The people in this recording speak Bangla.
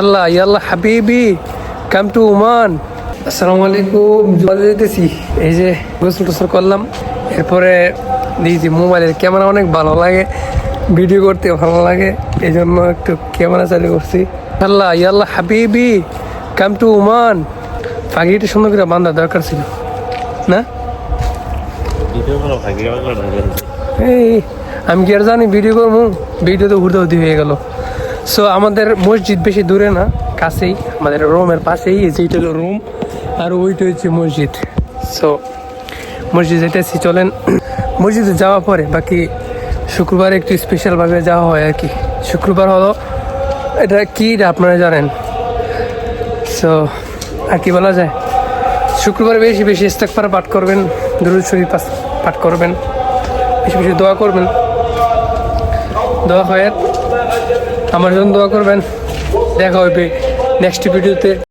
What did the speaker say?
আল্লাহ ইয়াল্লাহ হাবিবি কাম টু ওমান। আসসালামু আলাইকুম। যেতেছি এই যে গোসল টোসল করলাম, এরপরে দিয়েছি মোবাইলের ক্যামেরা অনেক ভালো লাগে, ভিডিও করতে ভালো লাগে, এই জন্য একটু ক্যামেরা চালু করছি। আল্লাহ ইয়াল্লাহ হাবিবি কাম টু ওমান। পাখিটা সুন্দর করে বান্ধা দরকার ছিল না? এই আমি কি আর জানি ভিডিও করবো, ভিডিও তো ঘুরতে হতে হয়ে গেল। সো আমাদের মসজিদ বেশি দূরে না, কাছেই, আমাদের রুমের পাশেই। যেটা হলো রুম আর ওইটা হচ্ছে মসজিদ। সো মসজিদ যেতেছি, চলেন। মসজিদে যাওয়া পরে বাকি শুক্রবার একটু স্পেশালভাবে যাওয়া হয় আর কি। শুক্রবার হলো এটা কি আপনারা জানেন। সো আর কি বলা যায়, শুক্রবার বেশি বেশি ইস্তেগফার পাঠ করবেন, দুরূদ শরীফ পাঠ করবেন, বেশি বেশি দোয়া করবেন। দোয়া হয় আমার জন্য দোয়া করবেন। দেখা হবে নেক্সট ভিডিওতে।